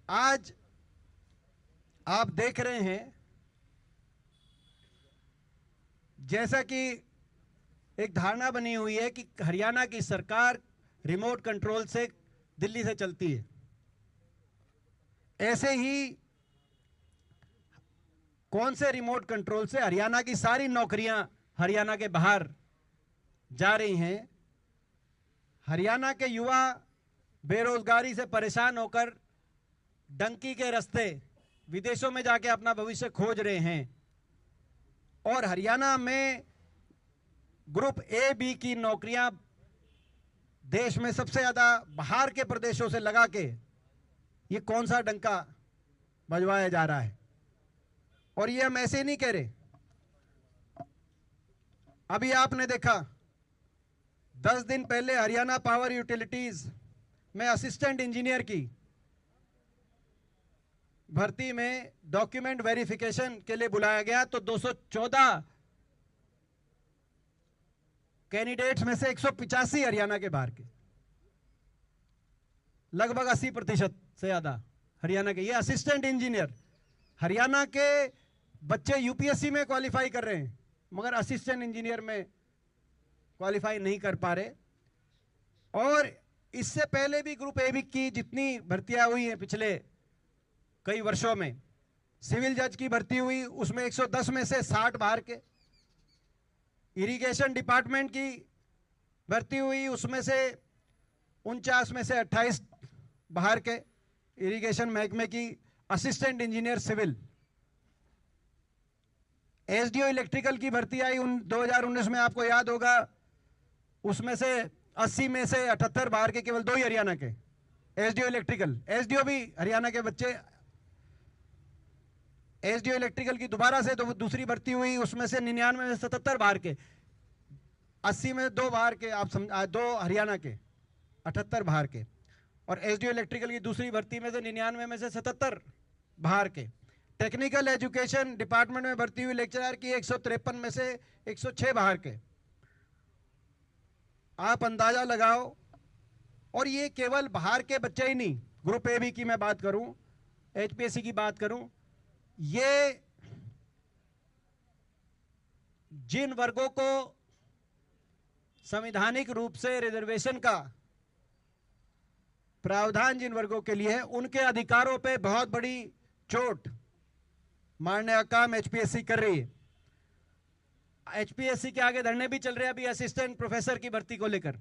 आज आप देख रहे हैं जैसा कि एक धारणा बनी हुई है कि हरियाणा की सरकार रिमोट कंट्रोल से दिल्ली से चलती है। ऐसे ही कौन से रिमोट कंट्रोल से हरियाणा की सारी नौकरियां हरियाणा के बाहर जा रही हैं। हरियाणा के युवा बेरोजगारी से परेशान होकर डंकी के रास्ते विदेशों में जाके अपना भविष्य खोज रहे हैं और हरियाणा में ग्रुप ए बी की नौकरियां देश में सबसे ज्यादा बाहर के प्रदेशों से लगा के ये कौन सा डंका बजवाया जा रहा है। और ये हम ऐसे नहीं कह रहे। अभी आपने देखा 10 दिन पहले हरियाणा पावर यूटिलिटीज में असिस्टेंट इंजीनियर की भर्ती में डॉक्यूमेंट वेरिफिकेशन के लिए बुलाया गया तो 214 कैंडिडेट्स में से 185 हरियाणा के बाहर के, लगभग 80% से ज्यादा हरियाणा के। ये असिस्टेंट इंजीनियर हरियाणा के बच्चे यूपीएससी में क्वालिफाई कर रहे हैं मगर असिस्टेंट इंजीनियर में क्वालिफाई नहीं कर पा रहे। और इससे पहले भी ग्रुप ए बी की जितनी भर्तियां हुई हैं पिछले कई वर्षों में, सिविल जज की भर्ती हुई उसमें 110 में से 60 बाहर के, इरिगेशन डिपार्टमेंट की भर्ती हुई उसमें से 49 में से 28 बाहर के, इरिगेशन महकमे की assistant engineer civil. SDO electrical की भर्ती आई 2019 में, आपको याद होगा, उसमें से 80 में से 78 बाहर के, केवल 2 ही हरियाणा के। एसडीओ इलेक्ट्रिकल, एसडीओ भी हरियाणा के बच्चे। एसडीओ इलेक्ट्रिकल की दोबारा से दूसरी भर्ती हुई उसमें से 99 में 77 बाहर के, 80 में 2 बाहर के, आप समझ 2 हरियाणा के, 78 बाहर के। और एसडीओ इलेक्ट्रिकल की दूसरी भर्ती में से 99 में से 77 बाहर के। टेक्निकल एजुकेशन डिपार्टमेंट में भर्ती हुई लेक्चरर की 153 में से 106 बाहर के। आप अंदाजा लगाओ। और ये केवल बाहर के बच्चे ही नहीं, ग्रुप ए बी की मैं बात करूं, एचपीएससी की बात करूं, ये जिन वर्गों को संवैधानिक रूप से रिजर्वेशन का प्रावधान जिन वर्गों के लिए है, उनके अधिकारों पे बहुत बड़ी चोट मारने का काम एचपीएससी कर रही है। एचपीएससी के आगे धरने भी चल रहे हैं अभी असिस्टेंट प्रोफेसर की भर्ती को लेकर।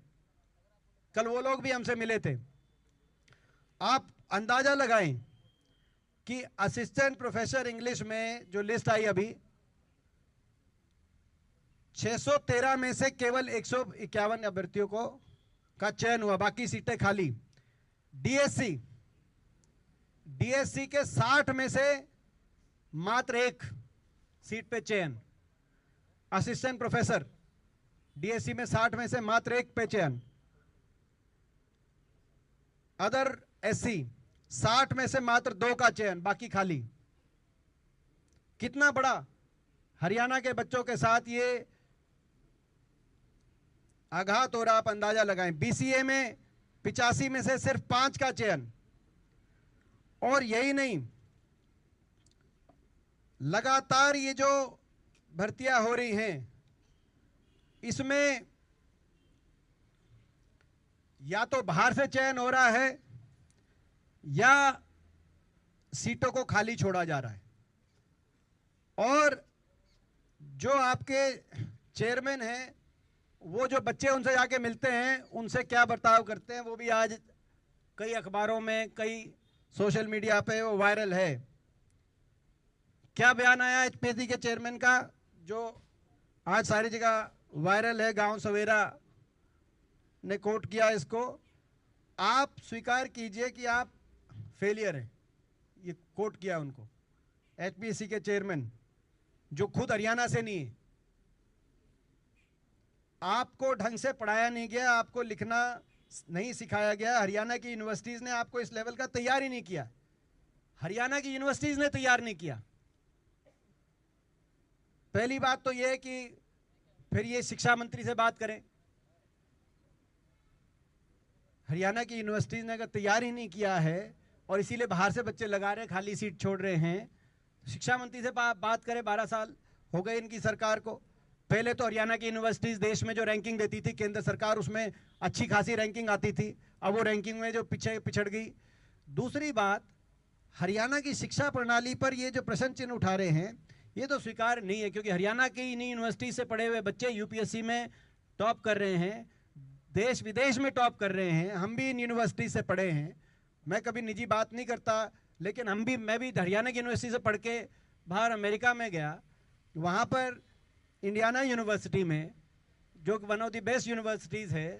कल वो लोग भी हमसे मिले थे। आप अंदाजा लगाएं कि असिस्टेंट प्रोफेसर इंग्लिश में जो लिस्ट आई अभी, 613 में से केवल 151 अभ्यर्थियों को का चयन हुआ, बाकी सीटें खाली। डीएससी के 60 में से मात्र 1 सीट पे चयन। असिस्टेंट प्रोफेसर डीएससी में 60 में से मात्र 1 पे चयन। अदर एससी 60 में से मात्र 2 का चयन, बाकी खाली। कितना बड़ा हरियाणा के बच्चों के साथ ये आघात हो रहा, आप अंदाजा लगाएं। बीसीए में 85 में से सिर्फ 5 का चयन। और यही नहीं, लगातार ये जो भर्तियां हो रही हैं इसमें या तो बाहर से चयन हो रहा है या सीटों को खाली छोड़ा जा रहा है। और जो आपके चेयरमैन हैं वो जो बच्चे उनसे जाके मिलते हैं उनसे क्या बर्ताव करते हैं वो भी आज कई अखबारों में, कई सोशल मीडिया पे वो वायरल है। क्या बयान आया एचपीएससी के चेयरमैन का जो आज सारी जगह वायरल है, गांव सवेरा ने कोट किया इसको। आप स्वीकार कीजिए कि आप फेलियर हैं, ये कोट किया उनको एचपीएससी के चेयरमैन, जो खुद हरियाणा से नहीं है। आपको ढंग से पढ़ाया नहीं गया, आपको लिखना नहीं सिखाया गया। हरियाणा की यूनिवर्सिटीज ने आपको इस लेवल का तैयार ही नहीं किया। हरियाणा की यूनिवर्सिटीज ने तैयार नहीं किया। पहली बात तो यह है कि फिर ये शिक्षा मंत्री से बात करें। हरियाणा की यूनिवर्सिटीज ने अगर तैयार ही नहीं किया है और इसीलिए बाहर से बच्चे लगा रहे हैं, खाली सीट छोड़ रहे हैं। शिक्षा मंत्री से बात करें, 12 साल हो गए इनकी सरकार को। पहले तो हरियाणा की यूनिवर्सिटीज देश में जो रैंकिंग देती थी केंद्र सरकार, उसमें अच्छी खासी रैंकिंग आती थी, अब वो रैंकिंग में जो पिछड़ गई। दूसरी बात, हरियाणा की शिक्षा प्रणाली पर ये जो प्रश्न चिन्ह उठा रहे हैं, ये तो स्वीकार नहीं है, क्योंकि हरियाणा की इन्हीं यूनिवर्सिटी से पढ़े हुए बच्चे यूपीएससी में टॉप कर रहे हैं, देश विदेश में टॉप कर रहे हैं। हम भी इन यूनिवर्सिटी से पढ़े हैं, मैं कभी निजी बात नहीं करता, लेकिन मैं भी हरियाणा की यूनिवर्सिटी से पढ़ के बाहर अमेरिका में गया। वहाँ पर इंडियाना यूनिवर्सिटी में, जो one of the best universities है,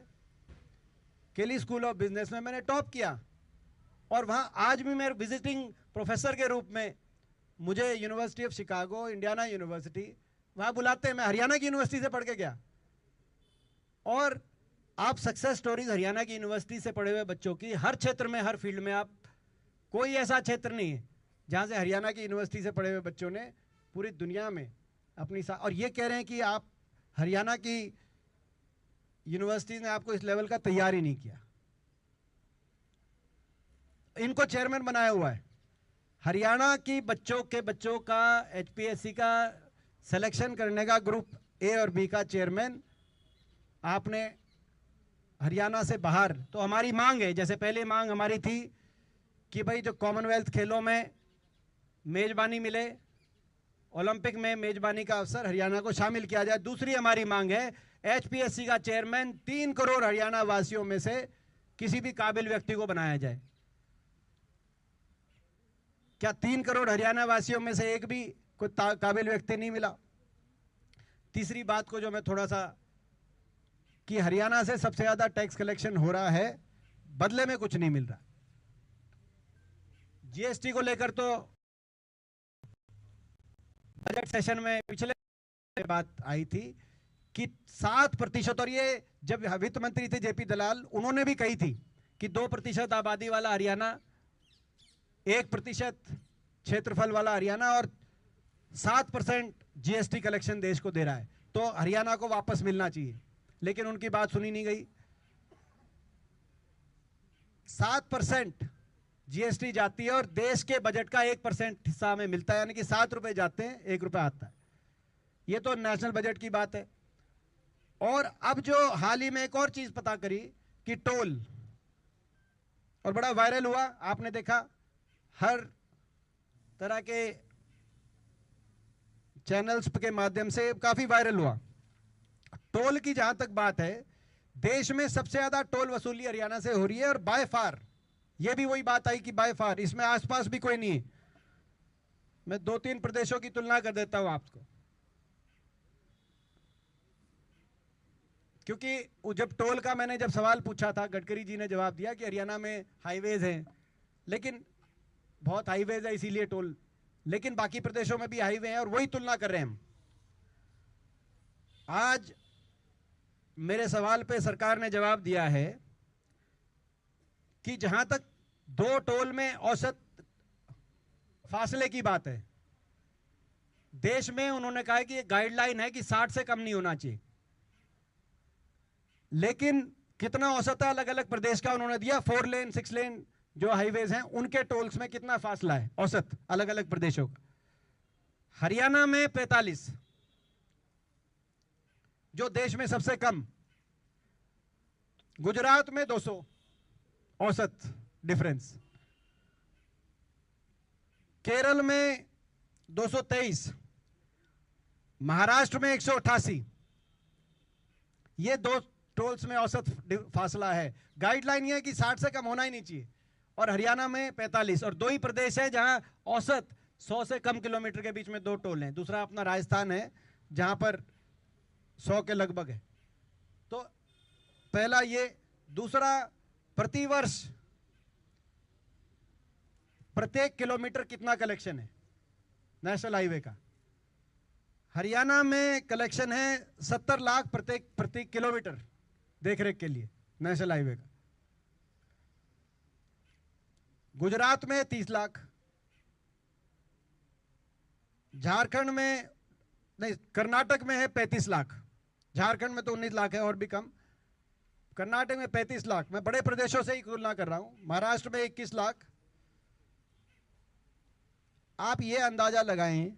केली स्कूल ऑफ बिजनेस में मैंने टॉप किया। और वहाँ आज भी मैं विजिटिंग प्रोफेसर के रूप में, मुझे university of Chicago, Indiana university वहाँ बुलाते हैं। मैं हरियाणा की यूनिवर्सिटी से पढ़ के गया। और आप सक्सेस स्टोरीज हरियाणा की यूनिवर्सिटी से पढ़े हुए बच्चों की हर क्षेत्र में, हर फील्ड में, आप कोई ऐसा क्षेत्र नहीं है जहाँ से हरियाणा की यूनिवर्सिटी से पढ़े हुए बच्चों ने पूरी दुनिया में अपनी और ये कह रहे हैं कि आप हरियाणा की यूनिवर्सिटी ने आपको इस लेवल का तैयार ही नहीं किया। इनको चेयरमैन बनाया हुआ है। हरियाणा की बच्चों का एचपीएससी का सिलेक्शन करने का ग्रुप ए और बी का चेयरमैन आपने हरियाणा से बाहर। तो हमारी मांग है, जैसे पहले मांग हमारी थी कि भाई जो कॉमनवेल्थ खेलों में मेजबानी मिले, ओलंपिक में मेजबानी का अवसर हरियाणा को शामिल किया जाए। दूसरी हमारी मांग है एचपीएससी का चेयरमैन 3 करोड़ हरियाणा वासियों में से किसी भी काबिल व्यक्ति को बनाया जाए। क्या 3 करोड़ हरियाणा वासियों में से एक भी कोई काबिल व्यक्ति नहीं मिला? तीसरी बात को जो मैं थोड़ा सा, कि हरियाणा से सबसे ज्यादा टैक्स कलेक्शन हो रहा है, बदले में कुछ नहीं मिल रहा। जीएसटी को लेकर तो बजट सेशन में पिछले बात आई थी कि 7%, और ये जब वित्त मंत्री थे जेपी दलाल, उन्होंने भी कही थी कि 2% आबादी वाला हरियाणा, 1% क्षेत्रफल वाला हरियाणा और 7% जीएसटी कलेक्शन देश को दे रहा है, तो हरियाणा को वापस मिलना चाहिए। लेकिन उनकी बात सुनी नहीं गई। 7% जीएसटी जाती है और देश के बजट का 1% हिस्सा हमें मिलता है, यानी कि 7 रुपए जाते हैं, 1 रुपया आता है। ये तो नेशनल बजट की बात है। और अब जो हाल ही में एक और चीज पता करी कि टोल, और बड़ा वायरल हुआ, आपने देखा, हर तरह के चैनल्स के माध्यम से काफी वायरल हुआ। टोल की जहां तक बात है, देश में सबसे ज्यादा टोल वसूली हरियाणा से हो रही है, और बाय फार, ये भी वही बात आई कि बाय फार, इसमें आसपास भी कोई नहीं है। मैं 2-3 प्रदेशों की तुलना कर देता हूं आपको, क्योंकि जब टोल का मैंने जब सवाल पूछा था, गडकरी जी ने जवाब दिया कि हरियाणा में हाईवेज हैं, लेकिन बहुत हाईवेज है इसीलिए टोल, लेकिन बाकी प्रदेशों में भी हाईवे हैं, और वही तुलना कर रहे हैं हम। आज मेरे सवाल पे सरकार ने जवाब दिया है कि जहां तक 2 टोल में औसत फासले की बात है, देश में उन्होंने कहा कि ये गाइडलाइन है कि 60 से कम नहीं होना चाहिए, लेकिन कितना औसत है अलग अलग प्रदेश का उन्होंने दिया। 4 लेन 6 लेन जो हाईवेज हैं, उनके टोल्स में कितना फासला है औसत अलग अलग प्रदेशों का। हरियाणा में 45, जो देश में सबसे कम। गुजरात में 200 औसत डिफरेंस, केरल में 223, महाराष्ट्र में 188। ये 2 टोल्स में औसत फासला है। गाइडलाइन ये है कि 60 से कम होना ही नहीं चाहिए, और हरियाणा में 45, और 2 ही प्रदेश है जहां औसत 100 से कम किलोमीटर के बीच में 2 टोल हैं। दूसरा अपना राजस्थान है जहां पर 100 के लगभग है। तो पहला ये। दूसरा, प्रतिवर्ष प्रत्येक किलोमीटर कितना कलेक्शन है नेशनल हाईवे का? हरियाणा में कलेक्शन है 70 लाख प्रत्येक किलोमीटर देखरेख के लिए नेशनल हाईवे का। गुजरात में 30 लाख, झारखंड में नहीं, कर्नाटक में है 35 लाख, झारखंड में तो 19 लाख है और भी कम, कर्नाटक में 35 लाख। मैं बड़े प्रदेशों से ही तुलना कर रहा हूं। महाराष्ट्र में 21 लाख, आप ये अंदाजा लगाएं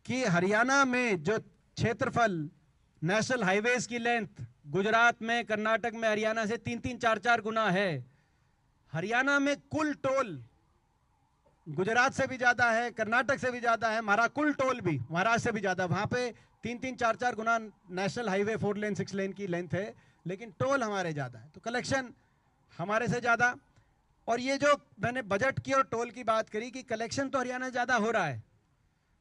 कि हरियाणा में जो क्षेत्रफल, नेशनल हाईवेज की लेंथ गुजरात में, कर्नाटक में, हरियाणा से 3-3, 4-4 गुना है। हरियाणा में कुल टोल गुजरात से भी ज्यादा है, कर्नाटक से भी ज्यादा है, हमारा कुल टोल भी महाराष्ट्र से भी ज्यादा। वहां पे 3-3, 4-4 गुना नेशनल हाईवे 4 लेन 6 लेन की लेंथ है, लेकिन टोल हमारे ज्यादा है, तो कलेक्शन हमारे से ज्यादा। और ये जो मैंने बजट की और टोल की बात करी कि कलेक्शन तो हरियाणा ज्यादा हो रहा है,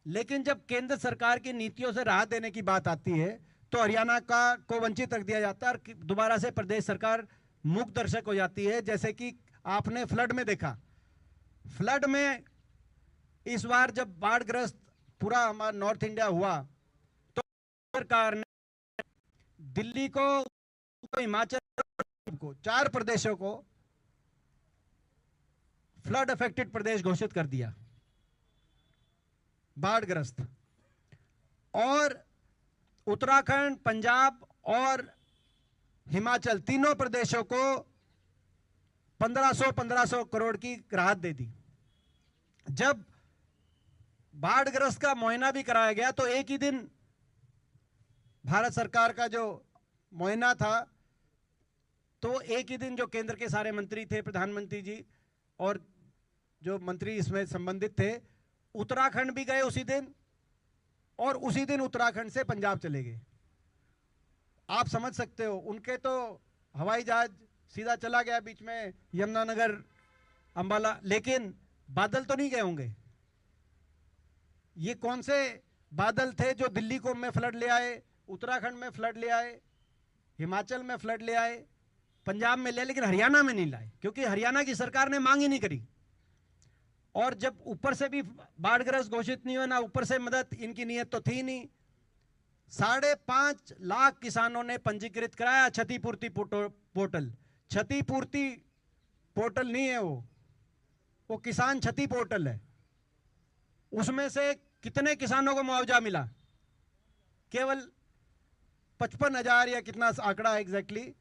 लेकिन जब केंद्र सरकार की नीतियों से राहत देने की बात आती है तो हरियाणा को वंचित रख दिया जाता है और दोबारा से प्रदेश सरकार मूक दर्शक हो जाती है। जैसे कि आपने फ्लड में देखा, फ्लड में इस बार जब बाढ़ग्रस्त पूरा हमारा नॉर्थ इंडिया हुआ तो सरकार ने दिल्ली को, हिमाचल को, 4 प्रदेशों को फ्लड अफेक्टेड प्रदेश घोषित कर दिया, बाढ़ग्रस्त। और उत्तराखंड, पंजाब और हिमाचल तीनों प्रदेशों को 1500 करोड़ की राहत दे दी। जब बाढ़ग्रस्त का मुआयना भी कराया गया तो एक ही दिन भारत सरकार का जो मुआयना था, तो एक ही दिन जो केंद्र के सारे मंत्री थे, प्रधानमंत्री जी और जो मंत्री इसमें संबंधित थे, उत्तराखंड भी गए उसी दिन, और उसी दिन उत्तराखंड से पंजाब चले गए। आप समझ सकते हो, उनके तो हवाई जहाज सीधा चला गया बीच में यमुनानगर, अंबाला, लेकिन बादल तो नहीं गए होंगे। ये कौन से बादल थे जो दिल्ली को में फ्लड ले आए, उत्तराखंड में फ्लड ले आए, हिमाचल में फ्लड ले आए, पंजाब में ले, लेकिन हरियाणा में नहीं लाए, क्योंकि हरियाणा की सरकार ने मांग ही नहीं करी। और जब ऊपर से भी बाढ़ग्रस्त घोषित नहीं हुआ ना, ऊपर से मदद, इनकी नीयत तो थी नहीं। 5.5 लाख किसानों ने पंजीकृत कराया क्षतिपूर्ति पोर्टल। क्षतिपूर्ति पोर्टल नहीं है वो किसान क्षति पोर्टल है। उसमें से कितने किसानों को मुआवजा मिला? केवल 55,000 या कितना आंकड़ा है एग्जैक्टली,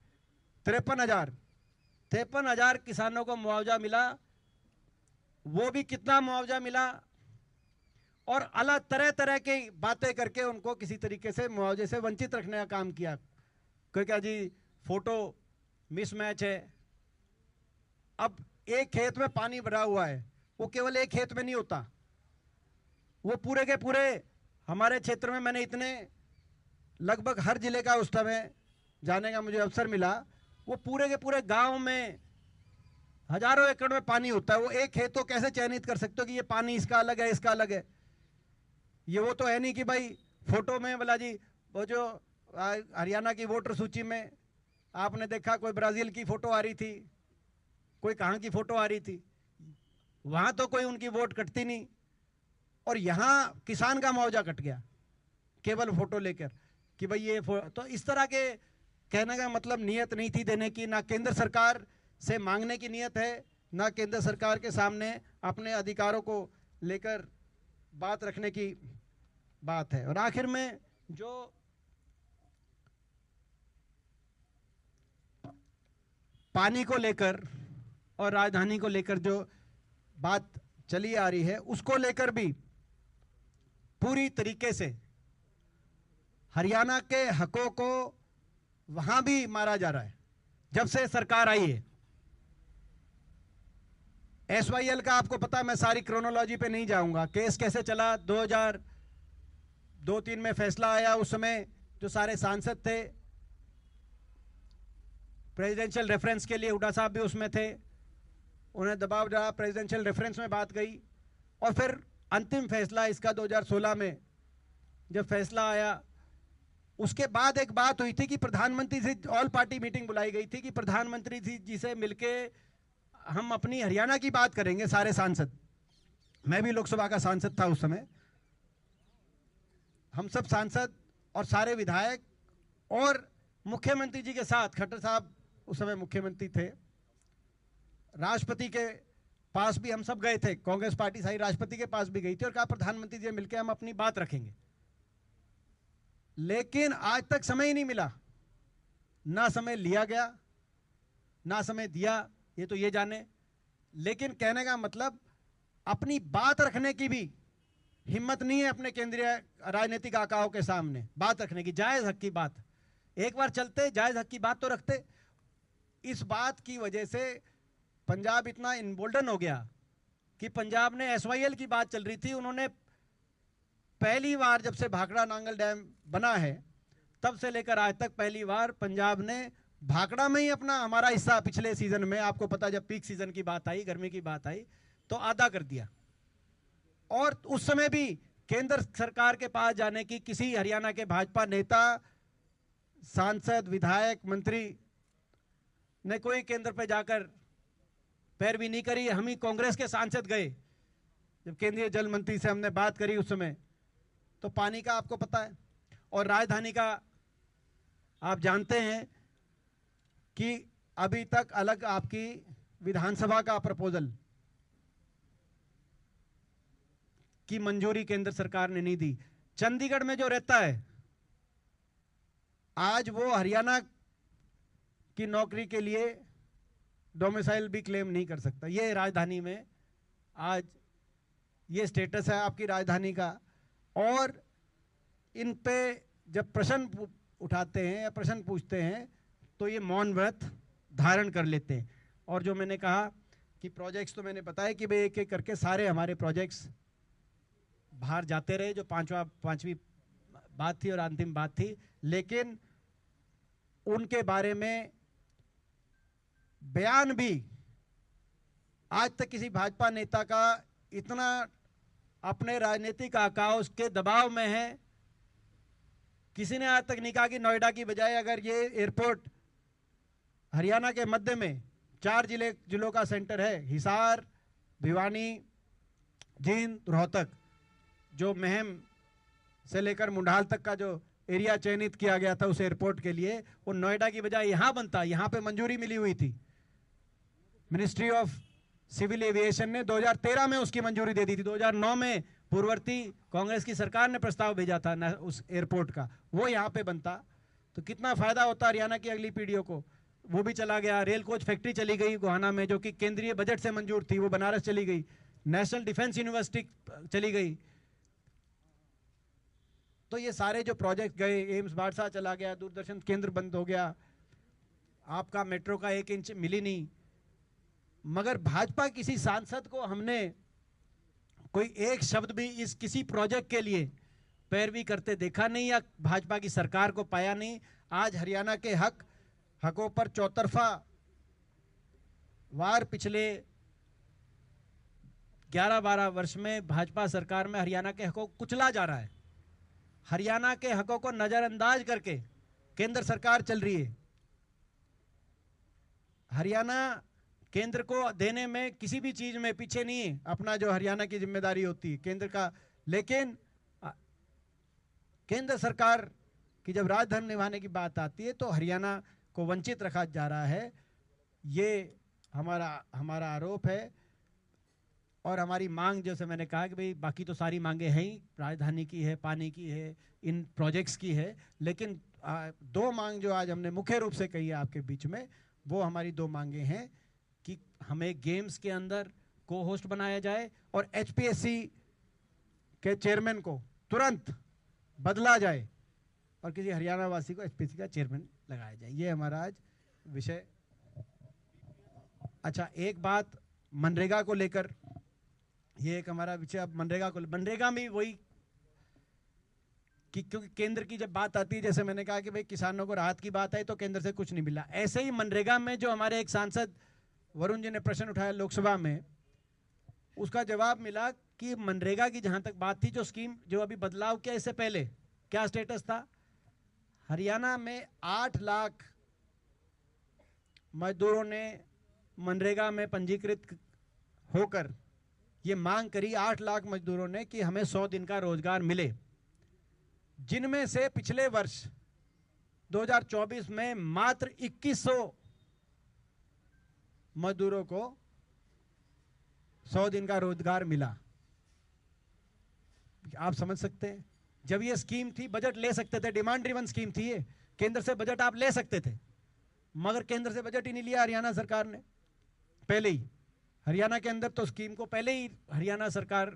53,000 किसानों को मुआवजा मिला। वो भी कितना मुआवजा मिला, और अलग तरह तरह की बातें करके उनको किसी तरीके से मुआवजे से वंचित रखने का काम किया। कोई क्या जी फोटो मिसमैच है। अब एक खेत में पानी भरा हुआ है, वो केवल एक खेत में नहीं होता, वो पूरे के पूरे हमारे क्षेत्र में, मैंने इतने लगभग हर जिले का उस समय जाने का मुझे अवसर मिला, वो पूरे के पूरे गांव में हजारों एकड़ में पानी होता है। वो एक खेत को कैसे चयनित कर सकते हो कि ये पानी इसका अलग है, इसका अलग है? ये वो तो है नहीं कि भाई फोटो में बोला जी, वो जो हरियाणा की वोटर सूची में आपने देखा कोई ब्राजील की फोटो आ रही थी, कोई कहाँ की फोटो आ रही थी, वहां तो कोई उनकी वोट कटती नहीं, और यहां किसान का मुआवजा कट गया केवल फोटो लेकर कि भाई ये तो इस तरह के कहने का मतलब नीयत नहीं थी देने की। ना केंद्र सरकार से मांगने की नीयत है, ना केंद्र सरकार के सामने अपने अधिकारों को लेकर बात रखने की बात है। और आखिर में जो पानी को लेकर और राजधानी को लेकर जो बात चली आ रही है, उसको लेकर भी पूरी तरीके से हरियाणा के हकों को वहां भी मारा जा रहा है। जब से सरकार आई है, SYL का आपको पता है, मैं सारी क्रोनोलॉजी पे नहीं जाऊंगा, केस कैसे चला। 2002-3 में फैसला आया, उस समय जो सारे सांसद थे, प्रेसिडेंशियल रेफरेंस के लिए हुड्डा साहब भी उसमें थे, उन्हें दबाव डाला, प्रेसिडेंशियल रेफरेंस में बात गई, और फिर अंतिम फैसला इसका 2016 में जब फैसला आया, उसके बाद एक बात हुई थी कि प्रधानमंत्री से ऑल पार्टी मीटिंग बुलाई गई थी कि प्रधानमंत्री जी से मिलके हम अपनी हरियाणा की बात करेंगे, सारे सांसद। मैं भी लोकसभा का सांसद था उस समय। हम सब सांसद और सारे विधायक और मुख्यमंत्री जी के साथ, खट्टर साहब उस समय मुख्यमंत्री थे, राष्ट्रपति के पास भी हम सब गए थे, कांग्रेस पार्टी सारी राष्ट्रपति के पास भी गई थी और कहा प्रधानमंत्री जी मिलकर हम अपनी बात रखेंगे। लेकिन आज तक समय ही नहीं मिला, ना समय लिया गया ना समय दिया, ये तो ये जाने। लेकिन कहने का मतलब अपनी बात रखने की भी हिम्मत नहीं है अपने केंद्रीय राजनीतिक आकाओं के सामने बात रखने की, जायज हक की बात। एक बार चलते, जायज हक की बात तो रखते। इस बात की वजह से पंजाब इतना इन्वोल्डन हो गया कि पंजाब ने SYL की बात चल रही थी, उन्होंने पहली बार जब से भाखड़ा नांगल डैम बना है तब से लेकर आज तक पहली बार पंजाब ने भाखड़ा में ही अपना हमारा हिस्सा पिछले सीजन में, आपको पता जब पीक सीजन की बात आई, गर्मी की बात आई, तो आधा कर दिया। और उस समय भी केंद्र सरकार के पास जाने की किसी हरियाणा के भाजपा नेता, सांसद, विधायक, मंत्री ने कोई केंद्र पे जाकर पैरवी नहीं करी। हम ही कांग्रेस के सांसद गए, जब केंद्रीय जल मंत्री से हमने बात करी उस समय, तो पानी का आपको पता है, और राजधानी का आप जानते हैं कि अभी तक अलग आपकी विधानसभा का प्रपोजल की मंजूरी केंद्र सरकार ने नहीं दी। चंडीगढ़ में जो रहता है आज वो हरियाणा की नौकरी के लिए डोमिसाइल भी क्लेम नहीं कर सकता। ये राजधानी में आज ये स्टेटस है आपकी राजधानी का। और इन पे जब प्रश्न उठाते हैं या प्रश्न पूछते हैं तो ये मौन व्रत धारण कर लेते हैं। और जो मैंने कहा कि प्रोजेक्ट्स, तो मैंने बताया कि भाई एक एक करके सारे हमारे प्रोजेक्ट्स बाहर जाते रहे, जो पांचवी बात थी और अंतिम बात थी, लेकिन उनके बारे में बयान भी आज तक किसी भाजपा नेता का इतना अपने राजनीतिक आकाओं के दबाव में है, किसी ने आज तक नहीं कहा कि नोएडा की बजाय अगर ये एयरपोर्ट हरियाणा के मध्य में 4 जिलों का सेंटर है, हिसार, भिवानी, जींद, रोहतक, जो महम से लेकर मुंडाल तक का जो एरिया चयनित किया गया था उस एयरपोर्ट के लिए, वो नोएडा की बजाय यहां बनता। यहां पे मंजूरी मिली हुई थी, मिनिस्ट्री ऑफ सिविल एविएशन ने 2013 में उसकी मंजूरी दे दी थी। 2009 में पूर्ववर्ती कांग्रेस की सरकार ने प्रस्ताव भेजा था उस एयरपोर्ट का, वो यहाँ पे बनता तो कितना फायदा होता हरियाणा की अगली पीढ़ियों को। वो भी चला गया। रेल कोच फैक्ट्री चली गई गोहाना में, जो कि केंद्रीय बजट से मंजूर थी, वो बनारस चली गई। नेशनल डिफेंस यूनिवर्सिटी चली गई। तो ये सारे जो प्रोजेक्ट गए, एम्स बाड़सा चला गया, दूरदर्शन केंद्र बंद हो गया, आपका मेट्रो का 1 इंच मिली नहीं। मगर भाजपा किसी सांसद को हमने कोई एक शब्द भी इस किसी प्रोजेक्ट के लिए पैरवी करते देखा नहीं, या भाजपा की सरकार को पाया नहीं। आज हरियाणा के हकों पर चौतरफा वार पिछले 11-12 वर्ष में भाजपा सरकार में हरियाणा के हकों को कुचला जा रहा है। हरियाणा के हकों को नजरअंदाज करके केंद्र सरकार चल रही है। हरियाणा केंद्र को देने में किसी भी चीज में पीछे नहीं है, अपना जो हरियाणा की जिम्मेदारी होती है केंद्र का, लेकिन केंद्र सरकार की जब राजधन निभाने की बात आती है तो हरियाणा को वंचित रखा जा रहा है। ये हमारा आरोप है। और हमारी मांग, जैसे मैंने कहा कि भाई बाकी तो सारी मांगे हैं ही, राजधानी की है, पानी की है, इन प्रोजेक्ट्स की है, लेकिन 2 मांग जो आज हमने मुख्य रूप से कही है आपके बीच में, वो हमारी 2 मांगे हैं कि हमें गेम्स के अंदर को होस्ट बनाया जाए और HPSC के चेयरमैन को तुरंत बदला जाए और किसी हरियाणा वासी को HPSC का चेयरमैन लगाया जाए। ये हमारा आज विषय। अच्छा, एक बात मनरेगा को लेकर, ये एक हमारा विषय। अब मनरेगा में वही कि क्योंकि केंद्र की जब बात आती है, जैसे मैंने कहा कि भाई किसानों को राहत की बात आई तो केंद्र से कुछ नहीं मिला, ऐसे ही मनरेगा में जो हमारे एक सांसद वरुण जी ने प्रश्न उठाया लोकसभा में, उसका जवाब मिला कि मनरेगा की जहां तक बात थी, जो स्कीम जो अभी बदलाव किया, इससे पहले क्या स्टेटस था, हरियाणा में 8 लाख मजदूरों ने मनरेगा में पंजीकृत होकर ये मांग करी, 8 लाख मजदूरों ने, कि हमें 100 दिन का रोजगार मिले, जिनमें से पिछले वर्ष 2024 में मात्र 2100 मजदूरों को 100 दिन का रोजगार मिला। आप समझ सकते हैं, जब ये स्कीम थी बजट ले सकते थे, डिमांड ड्रिवन स्कीम थी ये, केंद्र से बजट आप ले सकते थे, मगर केंद्र से बजट ही नहीं लिया हरियाणा सरकार ने पहले ही। हरियाणा के अंदर तो स्कीम को पहले ही हरियाणा सरकार